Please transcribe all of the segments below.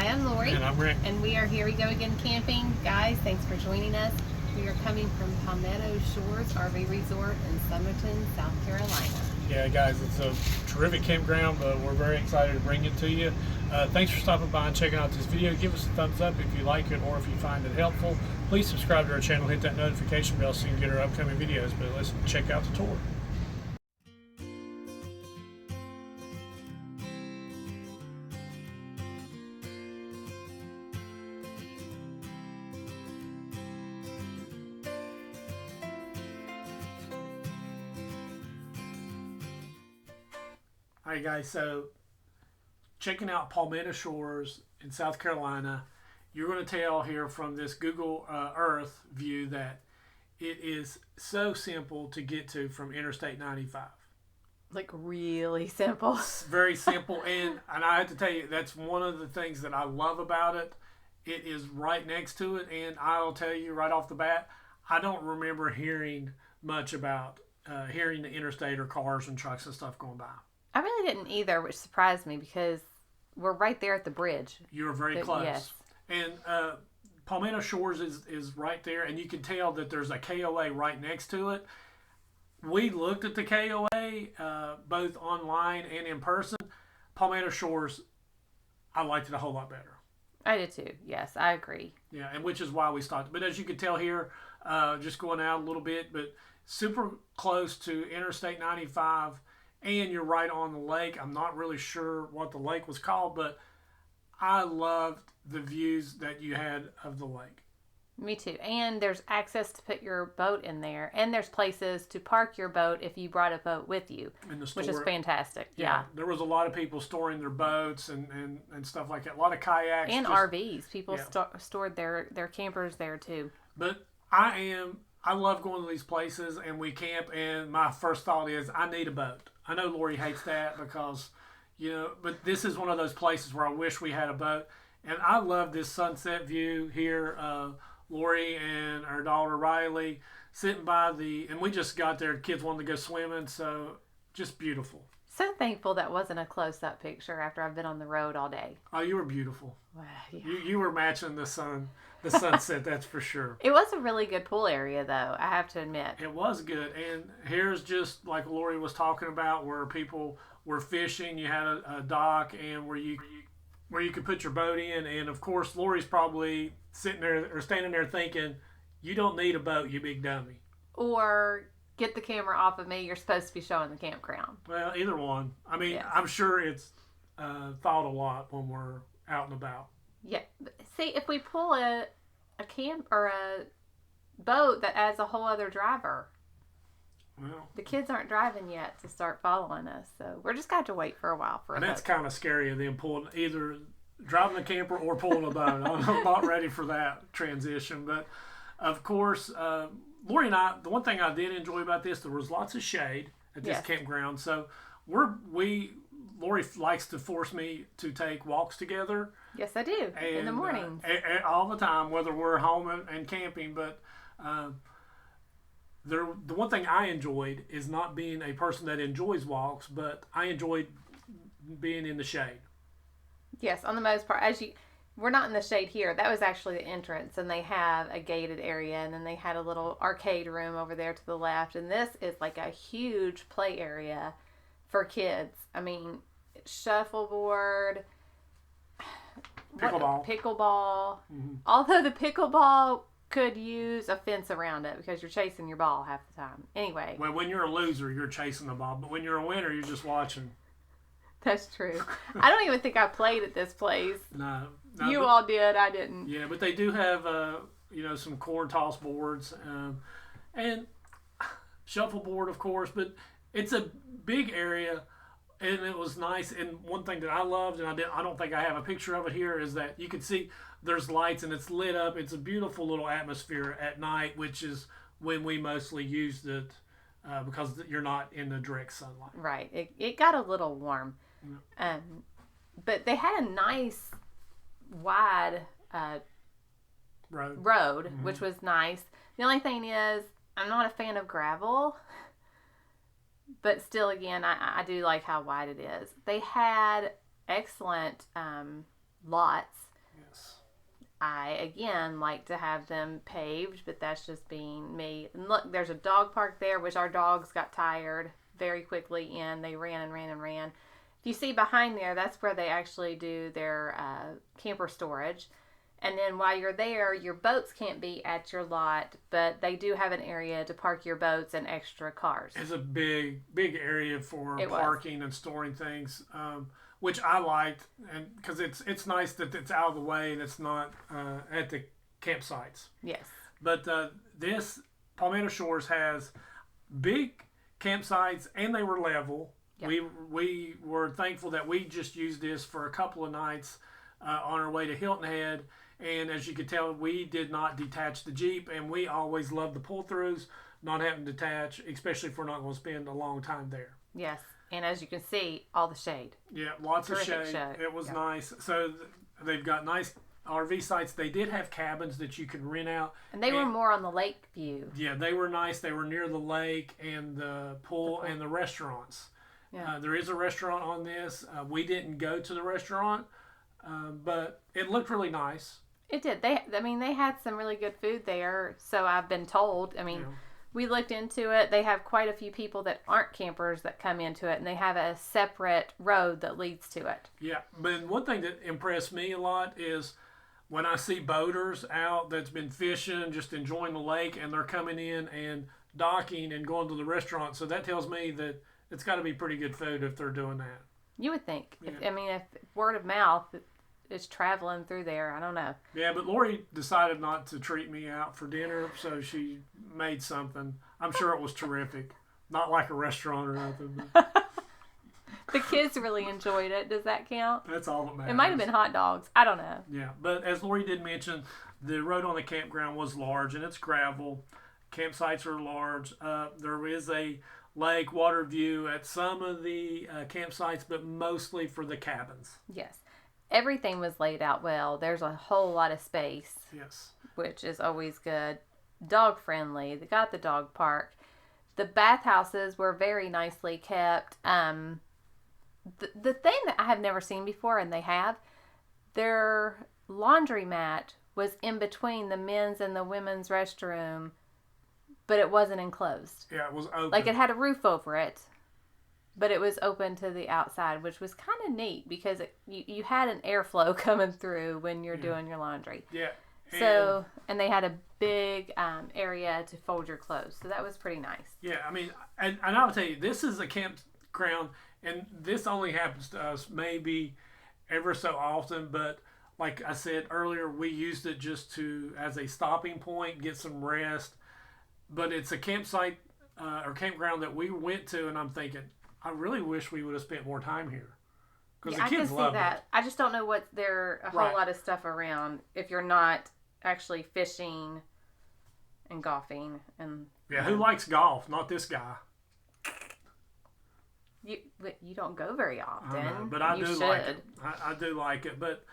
I'm Lori. And I'm Rick. And we are Here We Go Again Camping. Guys, thanks for joining us. We are coming from Palmetto Shores RV Resort in Summerton, South Carolina. Yeah, guys, it's a terrific campground, but we're very excited to bring it to you. Thanks for stopping by and checking out this video. Give us a thumbs up if you like it or if you find it helpful. Please subscribe to our channel, hit that notification bell so you can get our upcoming videos. But let's check out the tour. Alright guys, so checking out Palmetto Shores in South Carolina, you're going to tell here from this Google Earth view that it is so simple to get to from Interstate 95. Like really simple. It's very simple, and I have to tell you, that's one of the things that I love about it. It is right next to it, and I'll tell you right off the bat, I don't remember hearing much about hearing the interstate or cars and trucks and stuff going by. I really didn't either, which surprised me because we're right there at the bridge. You're very close. Yes. And Palmetto Shores is right there, and you can tell that there's a KOA right next to it. We looked at the KOA both online and in person. Palmetto Shores, I liked it a whole lot better. I did too. Yes, I agree. Yeah, and which is why we stopped. But as you can tell here, just going out a little bit, but super close to Interstate 95. And you're right on the lake. I'm not really sure what the lake was called, but I loved the views that you had of the lake. Me too. And there's access to put your boat in there. And there's places to park your boat if you brought a boat with you, which is fantastic. Yeah. There was a lot of people storing their boats and stuff like that. A lot of kayaks. And RVs. People stored their campers there too. But I love going to these places and we camp, and my first thought is I need a boat. I know Lori hates that because, but this is one of those places where I wish we had a boat. And I love this sunset view here. Lori and our daughter Riley sitting by and we just got there. Kids wanted to go swimming, so just beautiful. So thankful that wasn't a close-up picture after I've been on the road all day. Oh, you were beautiful. Wow, yeah. You were matching the sunset, that's for sure. It was a really good pool area, though, I have to admit. It was good. And here's just like Lori was talking about, where people were fishing. You had a dock and where you could put your boat in. And, of course, Lori's probably sitting there or standing there thinking, you don't need a boat, you big dummy. Or get the camera off of me. You're supposed to be showing the campground. Well, either one. I mean, yes. I'm sure it's thought a lot when we're out and about. Yeah. See, if we pull a camp or a boat, that adds a whole other driver. Well, the kids aren't driving yet to start following us, so we're just got to wait for a while for a boat. And that's kind of scary of them pulling, either driving a camper or pulling a boat. I'm not ready for that transition. But, of course, Lori and I, the one thing I did enjoy about this, there was lots of shade at this campground. So Lori likes to force me to take walks together. Yes, I do. In the mornings. All the time, whether we're home and camping. But the one thing I enjoyed is not being a person that enjoys walks, but I enjoyed being in the shade. Yes, on the most part. We're not in the shade here. That was actually the entrance, and they have a gated area, and then they had a little arcade room over there to the left, and this is like a huge play area for kids. I mean, shuffleboard, pickleball. Mm-hmm. Although the pickleball could use a fence around it because you're chasing your ball half the time. Anyway. Well, when you're a loser, you're chasing the ball, but when you're a winner, you're just watching. That's true. I don't even think I played at this place. No, you all did. I didn't. Yeah, but they do have, some corn toss boards and shuffleboard, of course. But it's a big area, and it was nice. And one thing that I loved, and I don't think I have a picture of it here, is that you can see there's lights and it's lit up. It's a beautiful little atmosphere at night, which is when we mostly used it because you're not in the direct sunlight. Right. It got a little warm. Yeah. But they had a nice wide road, mm-hmm. which was nice. The only thing is, I'm not a fan of gravel, but still, again, I do like how wide it is. They had excellent lots. Yes. I, again, like to have them paved, but that's just being me. And look, there's a dog park there, which our dogs got tired very quickly in. They ran and ran and ran. If you see behind there, that's where they actually do their camper storage. And then while you're there, your boats can't be at your lot, but they do have an area to park your boats and extra cars. It's a big area for parking and storing things, which I liked, and because it's nice that it's out of the way and it's not at the campsites. Yes. But this Palmetto Shores has big campsites, and they were level. Yep. We were thankful that we just used this for a couple of nights on our way to Hilton Head. And as you could tell, we did not detach the Jeep, and we always love the pull-throughs, not having to detach, especially if we're not going to spend a long time there. Yes, and as you can see, all the shade. Yeah, lots of shade. It was nice. So they've got nice RV sites. They did have cabins that you could rent out. And they were more on the lake view. Yeah, they were nice. They were near the lake and the pool and the restaurants. Yeah. There is a restaurant on this. We didn't go to the restaurant, but it looked really nice. It did. They had some really good food there, so I've been told. We looked into it. They have quite a few people that aren't campers that come into it, and they have a separate road that leads to it. Yeah, but one thing that impressed me a lot is when I see boaters out that's been fishing, just enjoying the lake, and they're coming in and docking and going to the restaurant. So that tells me that it's got to be pretty good food if they're doing that. You would think. Yeah. If word of mouth is traveling through there, I don't know. Yeah, but Lori decided not to treat me out for dinner, so she made something. I'm sure it was terrific. Not like a restaurant or nothing. But the kids really enjoyed it. Does that count? That's all that matters. It might have been hot dogs. I don't know. Yeah, but as Lori did mention, the road on the campground was large, and it's gravel. Campsites are large. There is a lake water view at some of the campsites, but mostly for the cabins. Yes. Everything was laid out well. There's a whole lot of space. Yes. Which is always good. Dog friendly. They got the dog park. The bathhouses were very nicely kept. The thing that I have never seen before, and they have, their laundromat was in between the men's and the women's restroom, but it wasn't enclosed. Yeah, it was open. Like it had a roof over it. But it was open to the outside, which was kind of neat because you had an airflow coming through when you're doing your laundry. Yeah. And they had a big area to fold your clothes. So that was pretty nice. Yeah, and I'll tell you, this is a campground, and this only happens to us maybe ever so often. But like I said earlier, we used it just as a stopping point, get some rest. But it's a campsite or campground that we went to, and I'm thinking, I really wish we would have spent more time here because the kids loved it. I just don't know what a whole lot of stuff around if you're not actually fishing and golfing and. Yeah, who likes golf? Not this guy. You don't go very often. I know, but I do like it. I do like it, but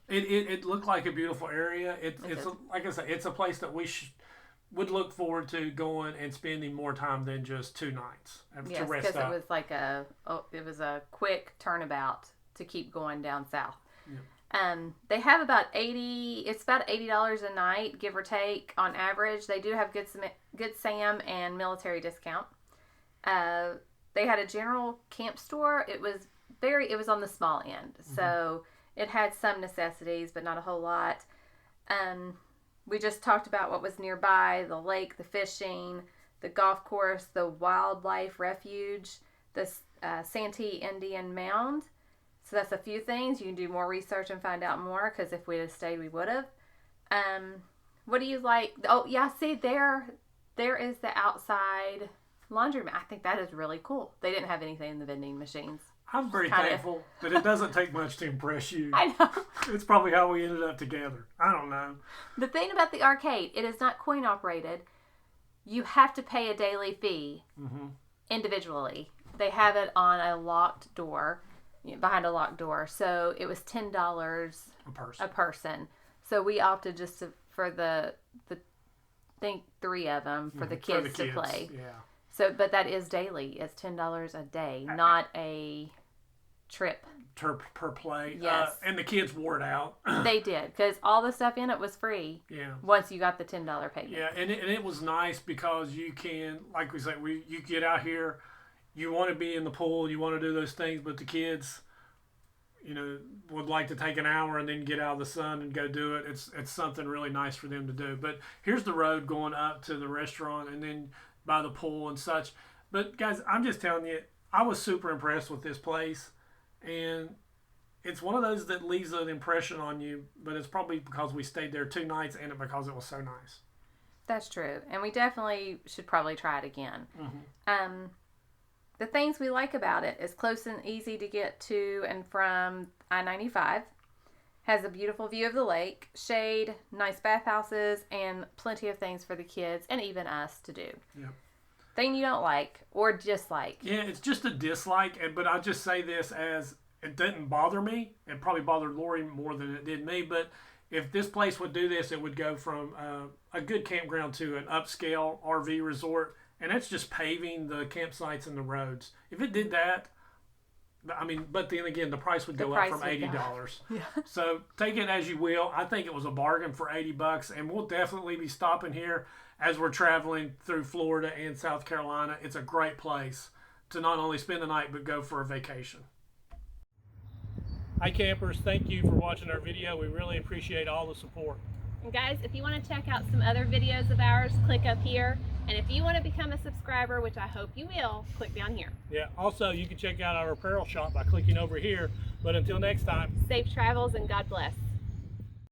it looked like a beautiful area. It's like I said, it's a place that we would look forward to going and spending more time than just 2 nights to rest up. Because it was a quick turnabout to keep going down south. Yeah. They have about $80 a night, give or take, on average. They do have Good Sam and military discount. They had a general camp store. It was on the small end, so it had some necessities, but not a whole lot. We just talked about what was nearby, the lake, the fishing, the golf course, the wildlife refuge, the Santee Indian Mound. So that's a few things. You can do more research and find out more, because if we had stayed, we would have. What do you like? Oh, yeah, see, there is the outside laundromat. I think that is really cool. They didn't have anything in the vending machines. I'm very thankful that it doesn't take much to impress you. I know. It's probably how we ended up together. I don't know. The thing about the arcade, it is not coin operated. You have to pay a daily fee individually. They have it on a locked door, behind a locked door. So it was $10 a person. So we opted just for the think 3 of them for the kids to play. Yeah. So, but that is daily. It's $10 a day, not a trip. per play. Yes. And the kids wore it out. They did, because all the stuff in it was free. Yeah. Once you got the $10 payment. Yeah, and it was nice because you can, like we said, you get out here, you want to be in the pool, you want to do those things, but the kids, would like to take an hour and then get out of the sun and go do it. It's something really nice for them to do. But here's the road going up to the restaurant and then by the pool and such. But guys, I'm just telling you, I was super impressed with this place. And it's one of those that leaves an impression on you, but it's probably because we stayed there 2 nights and because it was so nice. That's true. And we definitely should probably try it again. Mm-hmm. The things we like about it is close and easy to get to and from I-95. Has a beautiful view of the lake, shade, nice bathhouses, and plenty of things for the kids and even us to do. Yep. Thing you don't like or dislike? Yeah, it's just a dislike, but I'll just say this as it didn't bother me. It probably bothered Lori more than it did me, but if this place would do this, it would go from a good campground to an upscale RV resort, and that's just paving the campsites and the roads. If it did that, but then again, the price would go up from $80. Yeah. So take it as you will. I think it was a bargain for $80, and we'll definitely be stopping here as we're traveling through Florida and South Carolina. It's a great place to not only spend the night, but go for a vacation. Hi campers, thank you for watching our video. We really appreciate all the support. And guys, if you want to check out some other videos of ours, click up here. And if you want to become a subscriber, which I hope you will, click down here. Yeah, also you can check out our apparel shop by clicking over here. But until next time, safe travels and God bless.